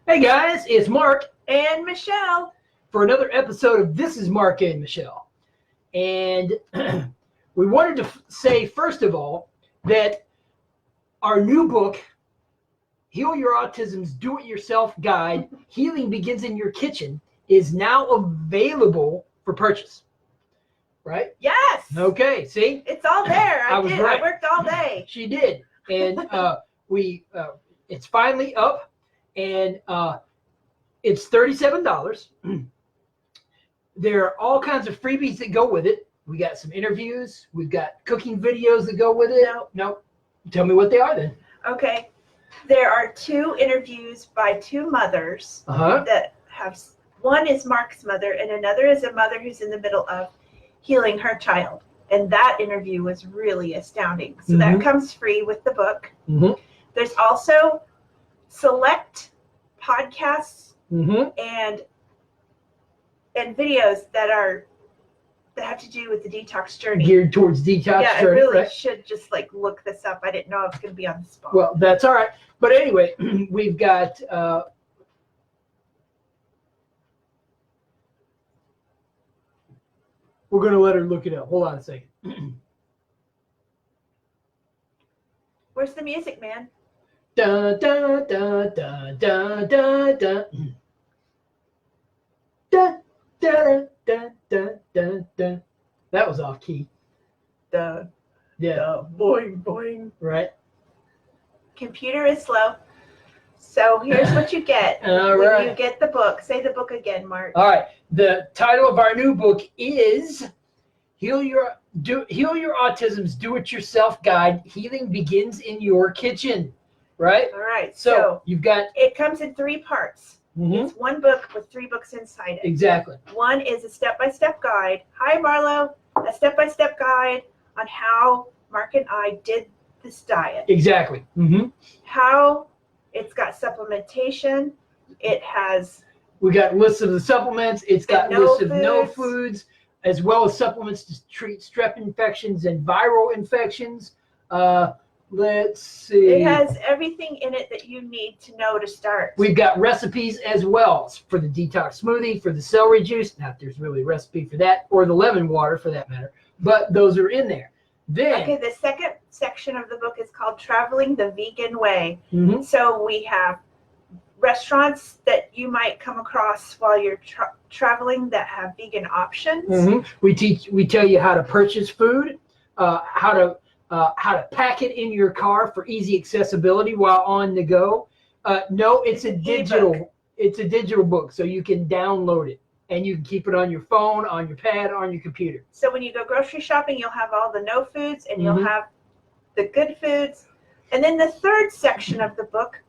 Hey guys, it's Mark and Michelle for another episode of This is Mark and Michelle. And we wanted to say, first of all, that our new book, Heal Your Autism's Do-It-Yourself Guide, Healing Begins in Your Kitchen, is now available for purchase. Right? Yes. Okay, see? It's all there. I was right. I worked all day. She did. And it's finally up, and it's $37. There are all kinds of freebies that go with it. We got some interviews. We've got cooking videos that go with it. No. Tell me what they are then. Okay. There are 2 interviews by 2 mothers that have, one is Mark's mother and another is a mother who's in the middle of healing her child. And that interview was really astounding. So that comes free with the book. There's also select podcasts and videos that have to do with the detox journey. Geared towards detox journey. Yeah, I really should just look this up. I didn't know I was going to be on the spot. Well, that's all right. But anyway, we've got we're going to let her look it up. Hold on a second. Where's the music, man? Da da da da da da da. Da da da da da da. That was off key. Yeah. Boing boing. Right. Computer is slow. So here's what you get when you get the book. Say the book again, Mark. All right. The title of our new book is Heal Your Autism's Do-It-Yourself Guide. Healing Begins in Your Kitchen. Right? All right. So you've got... It comes in 3 parts. It's one book with 3 books inside it. Exactly. One is a step-by-step guide. Hi, Marlo. A step-by-step guide on how Mark and I did this diet. Exactly. How it's got supplementation. It has... We got lists of the supplements. It's got lists of no foods, as well as supplements to treat strep infections and viral infections. Let's see. It has everything in it that you need to know to start. We've got recipes as well for the detox smoothie, for the celery juice. Not if there's really a recipe for that, or the lemon water for that matter. But those are in there. Then, okay, the second section of the book is called Traveling the Vegan Way. So we have restaurants that you might come across while you're traveling that have vegan options. We tell you how to purchase food, how to pack it in your car for easy accessibility while on the go. No, it's a digital book, so you can download it and you can keep it on your phone, on your pad, on your computer. So when you go grocery shopping, you'll have all the no foods and you'll have the good foods. And then the third section of the book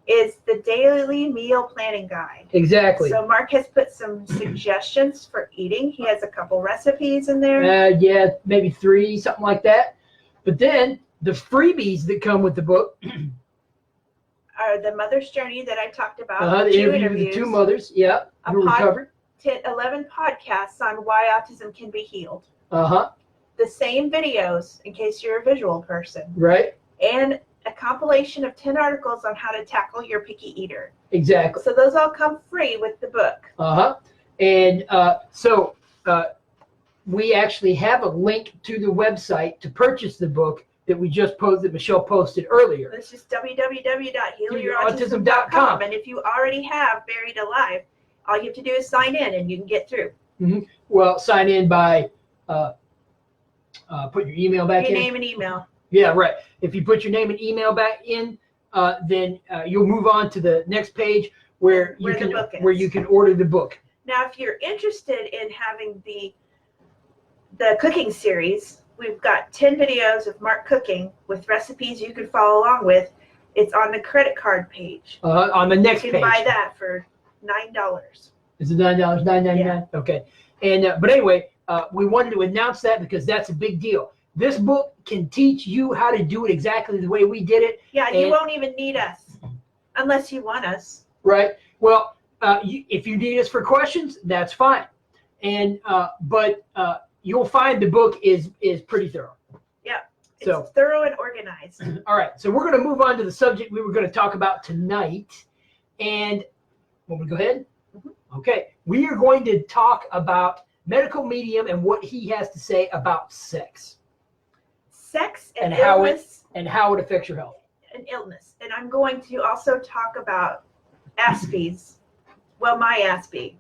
is the daily meal planning guide. Exactly. So Mark has put some suggestions for eating. He has a couple recipes in there. Yeah, maybe 3, something like that. But then the freebies that come with the book are the mother's journey that I talked about. The interview with the 2 mothers. Yeah, who recovered. 11 podcasts on why autism can be healed. The same videos, in case you're a visual person. Right. And a compilation of 10 articles on how to tackle your picky eater. Exactly. So those all come free with the book. And so we actually have a link to the website to purchase the book that we just posted, that Michelle posted earlier. It's just www.healyourautism.com. And if you already have Buried Alive, all you have to do is sign in and you can get through. Well, sign in by put your email back in. Your name and email. Yeah, right. If you put your name and email back in, then you'll move on to the next page where you can order the book. Now, if you're interested in having the cooking series, we've got 10 videos of Mark cooking with recipes you can follow along with. It's on the credit card page. On the next page. You can buy that for $9. Is it $9? $9.99? Yeah. Okay. And but anyway, we wanted to announce that because that's a big deal. This book can teach you how to do it exactly the way we did it. Yeah, you won't even need us unless you want us. Right. Well, if you need us for questions, that's fine. And but you'll find the book is pretty thorough. Yeah. It's thorough and organized. All right. So we're going to move on to the subject we were going to talk about tonight. And Want me to go ahead? Mm-hmm. Okay. We are going to talk about medical medium and what he has to say about sex. Sex and illness. How it affects your health. And illness. And I'm going to also talk about Aspies. Well, my Aspie.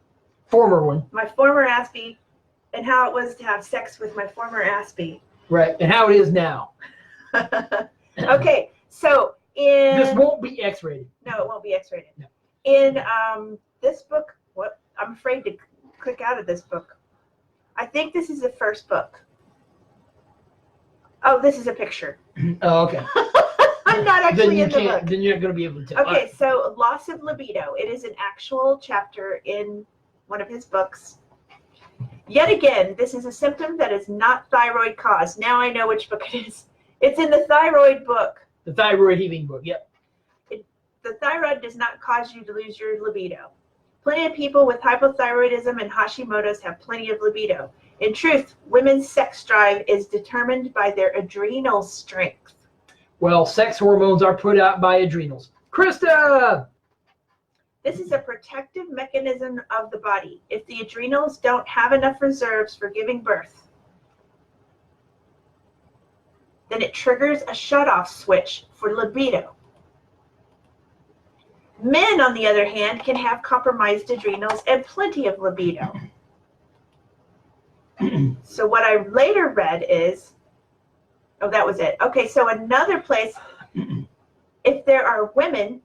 Former one. My former Aspie, and how it was to have sex with my former Aspie. Right. And how it is now. Okay. So this won't be X-rated. No, it won't be X-rated. No. In this book, I'm afraid to click out of this book. I think this is the first book. Oh, this is a picture. Oh, okay. I'm not actually in the book. Then you're not going to be able to tell. Okay, right. So loss of libido. It is an actual chapter in one of his books. Yet again, this is a symptom that is not thyroid caused. Now I know which book it is. It's in the thyroid book. The thyroid heaving book, yep. The thyroid does not cause you to lose your libido. Plenty of people with hypothyroidism and Hashimoto's have plenty of libido. In truth, women's sex drive is determined by their adrenal strength. Well, sex hormones are put out by adrenals. Krista! This is a protective mechanism of the body. If the adrenals don't have enough reserves for giving birth, then it triggers a shutoff switch for libido. Men, on the other hand, can have compromised adrenals and plenty of libido. So what I later read is, oh, that was it. Okay, so another place, if there are women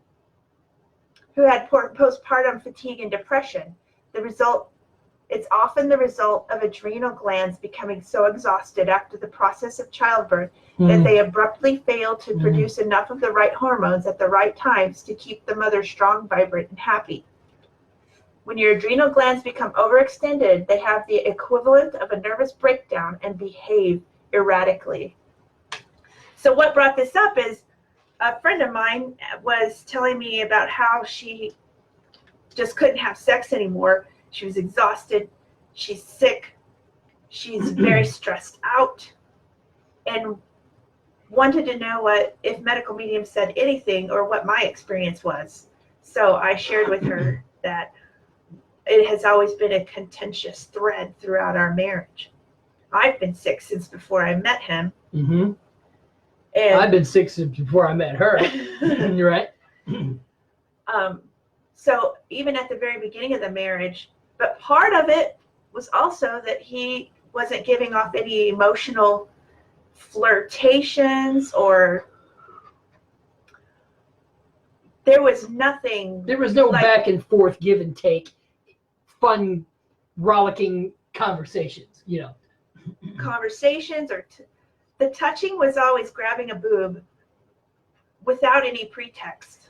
who had postpartum fatigue and depression, it's often the result of adrenal glands becoming so exhausted after the process of childbirth that they abruptly fail to produce enough of the right hormones at the right times to keep the mother strong, vibrant, and happy. When your adrenal glands become overextended, they have the equivalent of a nervous breakdown and behave erratically. So what brought this up is a friend of mine was telling me about how she just couldn't have sex anymore. She was exhausted. She's sick. She's very stressed out, and wanted to know if medical mediums said anything or what my experience was. So I shared with her that it has always been a contentious thread throughout our marriage. I've been sick since before I met him. Mm-hmm. And I've been sick since before I met her. You're right. So even at the very beginning of the marriage, but part of it was also that he wasn't giving off any emotional flirtations, or there was nothing. There was no back and forth, give and take, fun, rollicking conversations, Conversations or the touching was always grabbing a boob without any pretext.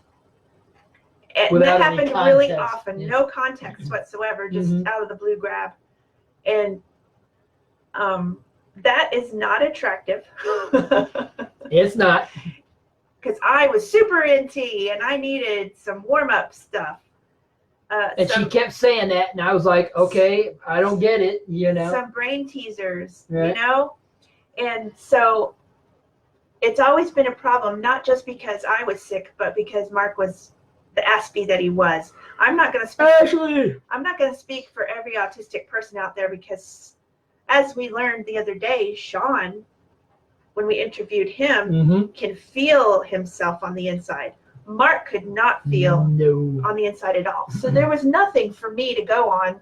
And that happened really often. Yeah. No context whatsoever, just out of the blue grab. And that is not attractive. It's not. Because I was super into and I needed some warm-up stuff. And she kept saying that, and I was like, okay, I don't get it, Some brain teasers, right. And so it's always been a problem, not just because I was sick, but because Mark was the Aspie that he was. I'm not going to speak for every autistic person out there, because as we learned the other day, Sean, when we interviewed him, can feel himself on the inside. Mark could not feel on the inside at all. So there was nothing for me to go on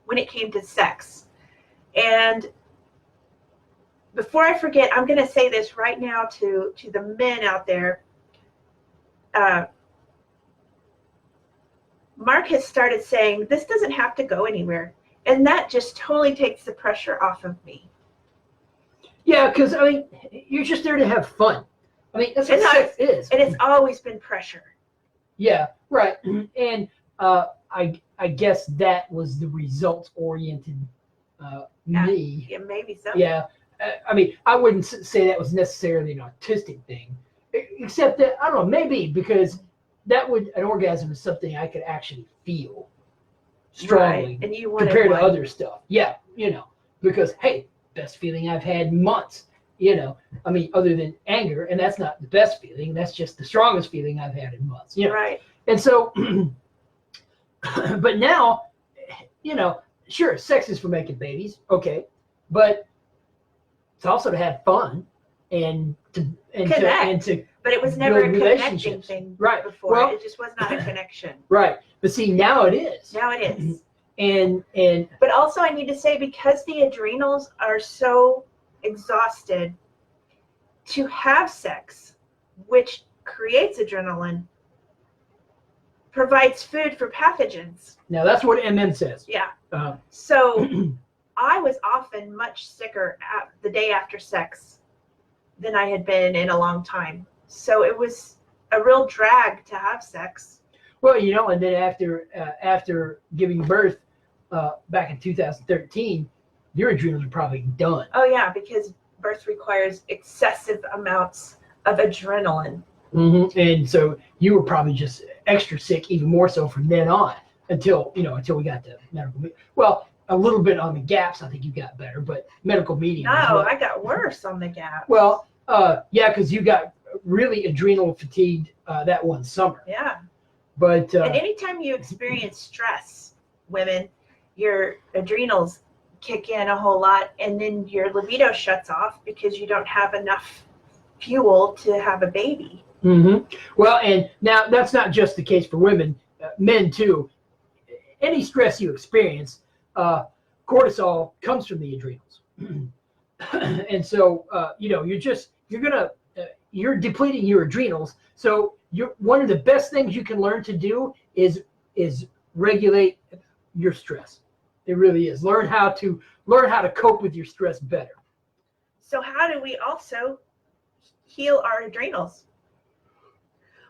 when it came to sex. And before I forget, I'm going to say this right now to the men out there. Mark has started saying, this doesn't have to go anywhere. And that just totally takes the pressure off of me. Yeah, because, you're just there to have fun. That's what sex is. And it's always been pressure. Yeah, right. And I guess that was the results-oriented me. Yeah, maybe so. Yeah. I wouldn't say that was necessarily an autistic thing, except that, I don't know, maybe because an orgasm is something I could actually feel strongly, right. And you compared to other stuff. Yeah, because, hey, best feeling I've had in months, other than anger, and that's not the best feeling, that's just the strongest feeling I've had in months, Right. And so But now, sure, sex is for making babies, okay, but it's also to have fun and to but it was never a connecting thing right before. Well, it just was not a connection. Right. But see, now it is. Now it is. And but also I need to say, because the adrenals are so exhausted, to have sex, which creates adrenaline, provides food for pathogens. Now that's what MM says. Yeah. So I was often much sicker the day after sex than I had been in a long time. So it was a real drag to have sex. Well, and then after giving birth back in 2013, your adrenals are probably done. Oh yeah, because birth requires excessive amounts of adrenaline. Mm-hmm. And so you were probably just extra sick, even more so from then on, until we got to medical. Well, a little bit on the gaps, I think you got better, but medical medium. No, I got worse on the gaps. Well, yeah, because you got really adrenal fatigued that one summer. Yeah. But and anytime you experience stress, women, your adrenals kick in a whole lot, and then your libido shuts off because you don't have enough fuel to have a baby. Mm-hmm. Well, and now that's not just the case for women, men too. Any stress you experience, cortisol comes from the adrenals, and so you're depleting your adrenals. So one of the best things you can learn to do is regulate your stress. It really is. Learn how to cope with your stress better. So how do we also heal our adrenals?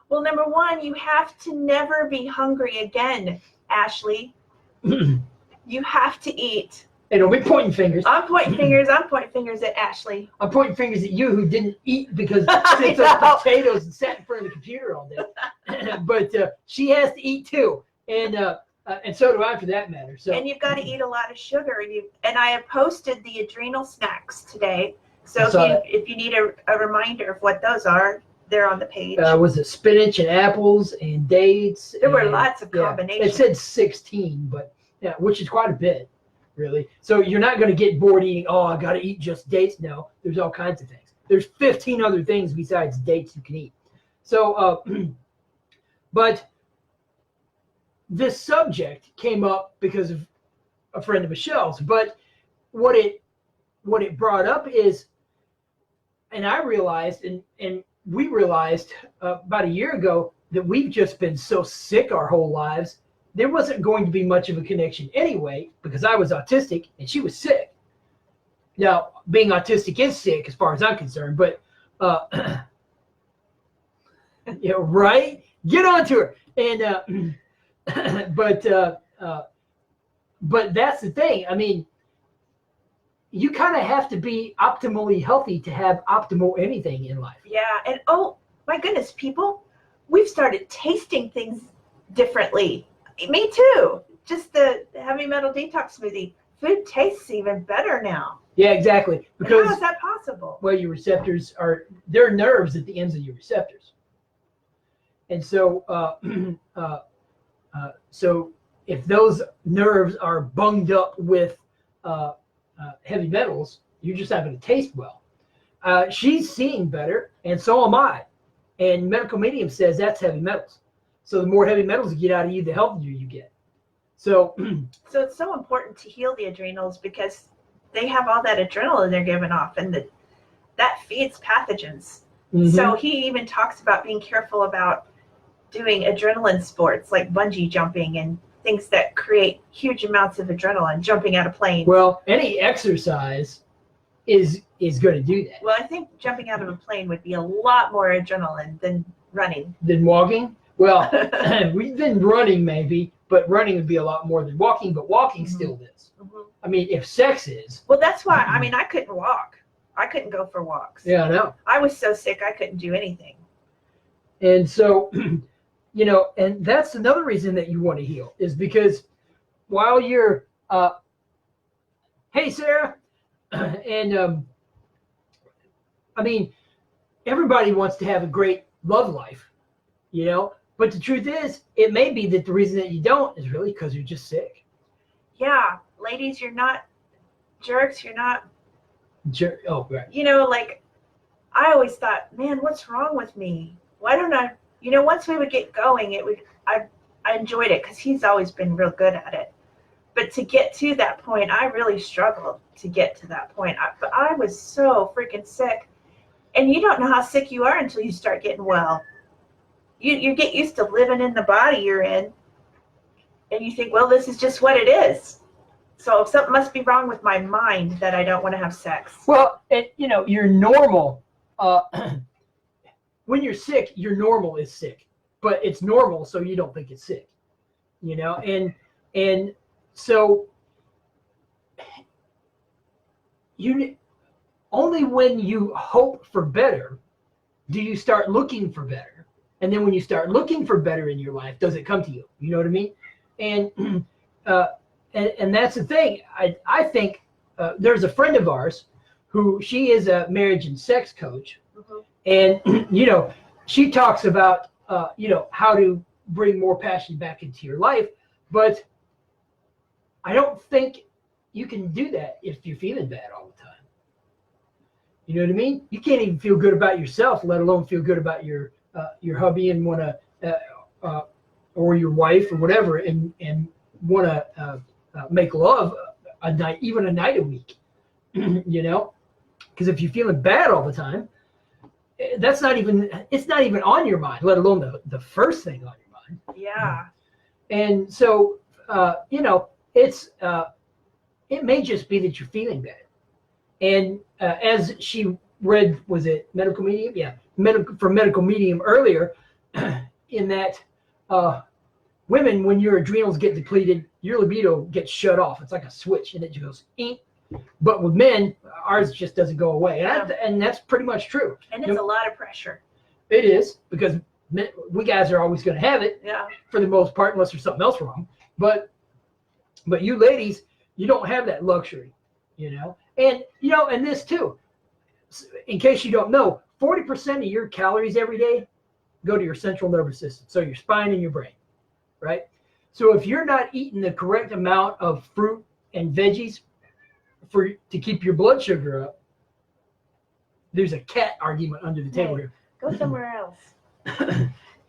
Well, number one, you have to never be hungry again, Ashley. You have to eat. Hey, don't be pointing fingers. I'm pointing fingers. I'm pointing fingers at Ashley. I'm pointing fingers at you who didn't eat because sits up potatoes and sat in front of the computer all day. But she has to eat too, and so do I, for that matter. So. And you've got to eat a lot of sugar. And I have posted the adrenal snacks today. So if you need a reminder of what those are, they're on the page. Was it spinach and apples and dates? There were lots of combinations. It said 16, but yeah, which is quite a bit, really. So you're not going to get bored eating, I got to eat just dates. No, there's all kinds of things. There's 15 other things besides dates you can eat. So, but this subject came up because of a friend of Michelle's. But what it brought up is, and I realized, and we realized about a year ago, that we've just been so sick our whole lives, there wasn't going to be much of a connection anyway, because I was autistic and she was sick. Now, being autistic is sick as far as I'm concerned, but right? Get on to her. And but that's the thing. I mean, you kind of have to be optimally healthy to have optimal anything in life. Yeah, and oh my goodness, people, we've started tasting things differently. Me too. Just the heavy metal detox smoothie. Food tastes even better now. Yeah, exactly. Because how is that possible? Well, your receptors there are nerves at the ends of your receptors, and so so if those nerves are bunged up with heavy metals, you're just not going to taste well. She's seeing better, and so am I. And medical medium says that's heavy metals. So the more heavy metals you get out of you, the healthier you get. So it's so important to heal the adrenals, because they have all that adrenaline they're giving off, and that feeds pathogens. Mm-hmm. So he even talks about being careful about doing adrenaline sports like bungee jumping and things that create huge amounts of adrenaline, jumping out of planes. Well, any exercise is going to do that. Well, I think jumping out of a plane would be a lot more adrenaline than running. Than walking? Well, we've been running maybe, but running would be a lot more than walking, but walking mm-hmm. still is. Mm-hmm. I mean, if sex is. Well, that's why, I mean, I couldn't walk. I couldn't go for walks. Yeah, I know. I was so sick, I couldn't do anything. And so, and that's another reason that you want to heal, is because while you're, hey, Sarah, and I mean, everybody wants to have a great love life, But the truth is, it may be that the reason that you don't is really because you're just sick. Yeah, ladies, you're not jerks. You're not. Oh, right. You know, like, I always thought, man, what's wrong with me? Why don't I? You know, once we would get going, I enjoyed it because he's always been real good at it. But to get to that point, I really struggled to get to that point. But I was so freaking sick. And you don't know how sick you are until you start getting well. You get used to living in the body you're in. And you think, well, this is just what it is. So something must be wrong with my mind that I don't want to have sex. Well, you're normal. When you're sick, your normal is sick. But it's normal, so you don't think it's sick. And so only when you hope for better do you start looking for better. And then when you start looking for better in your life, does it come to you? You know what I mean? And that's the thing. I think there's a friend of ours who she is a marriage and sex coach. Mm-hmm. And, she talks about, how to bring more passion back into your life. But I don't think you can do that if you're feeling bad all the time. You know what I mean? You can't even feel good about yourself, let alone feel good about your hubby and want to, or your wife or whatever, and want to make love even a night a week. Because if you're feeling bad all the time, it's not even on your mind, let alone the first thing on your mind. Yeah. And so, it may just be that you're feeling bad. And as she read, was it Medical Medium? Yeah, from Medical Medium earlier, in that women, when your adrenals get depleted, your libido gets shut off. It's like a switch, and it just goes, eek. But with men, ours just doesn't go away. And that's pretty much true. And it's a lot of pressure. It is, because we guys are always going to have it, for the most part, unless there's something else wrong. But you ladies, you don't have that luxury, And, and this too, in case you don't know, 40% of your calories every day go to your central nervous system, so your spine and your brain, right? So if you're not eating the correct amount of fruit and veggies to keep your blood sugar up, there's a cat argument under the table here. Go somewhere else.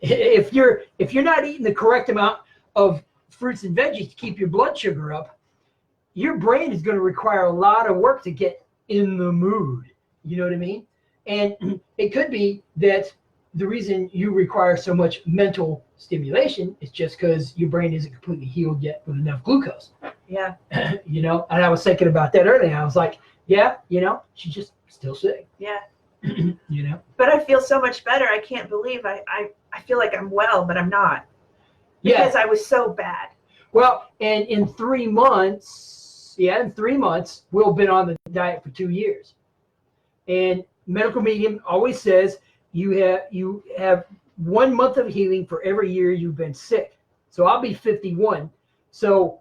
If you're not eating the correct amount of fruits and veggies to keep your blood sugar up, your brain is going to require a lot of work to get in the mood. You know what I mean? And it could be that the reason you require so much mental stimulation is just because your brain isn't completely healed yet with enough glucose. Yeah. And I was thinking about that earlier. I was like, yeah, she's just still sick. Yeah. But I feel so much better. I can't believe I feel like I'm well, but I'm not. Because I was so bad. Well, and in 3 months, we'll have been on the diet for 2 years. And Medical Medium always says you have 1 month of healing for every year you've been sick. So I'll be 51. So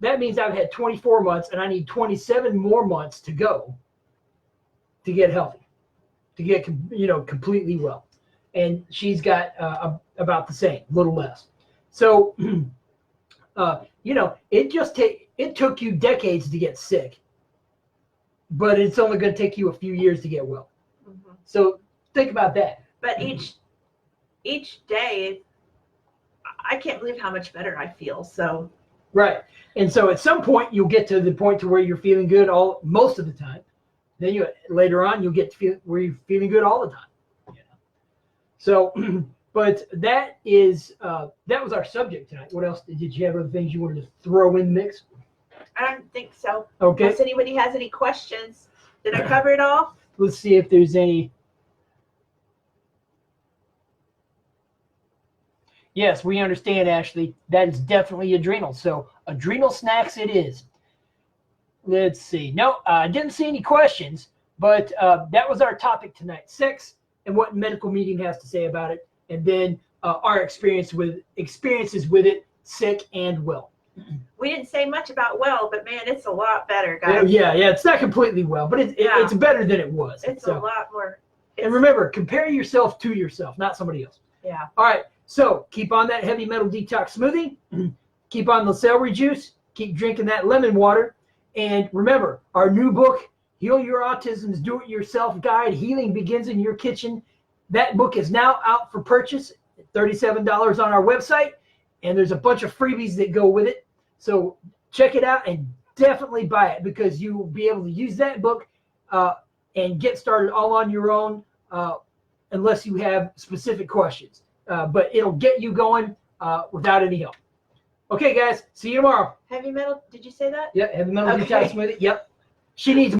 that means I've had 24 months, and I need 27 more months to go to get healthy, to get completely well. And she's got about the same, a little less. So it took you decades to get sick, but it's only going to take you a few years to get well. Mm-hmm. So think about that. But each day, I can't believe how much better I feel. So right, and so at some point you'll get to the point to where you're feeling good most of the time. Then later on you'll get to where you're feeling good all the time. So, but that was our subject tonight. What else did you have? Other things you wanted to throw in the mix? I don't think so. Okay. Unless anybody has any questions, did I cover it all? Let's see if there's any. Yes, we understand, Ashley. That is definitely adrenal. So adrenal snacks it is. Let's see. No, I didn't see any questions, but that was our topic tonight: sex and what Medical Medium has to say about it, and then our experiences with it, sick and well. We didn't say much about well, but man, it's a lot better, guys. Yeah. It's not completely well, but it's better than it was. It's a lot more. And remember, compare yourself to yourself, not somebody else. Yeah. All right. So keep on that heavy metal detox smoothie. Keep on the celery juice. Keep drinking that lemon water. And remember, our new book, Heal Your Autism's Do-It-Yourself Guide, Healing Begins in Your Kitchen. That book is now out for purchase at $37 on our website. And there's a bunch of freebies that go with it. So check it out and definitely buy it, because you will be able to use that book and get started all on your own unless you have specific questions. But it'll get you going without any help. Okay, guys. See you tomorrow. Heavy metal, did you say that? Yep. Heavy metal detox smoothie. Yep. She needs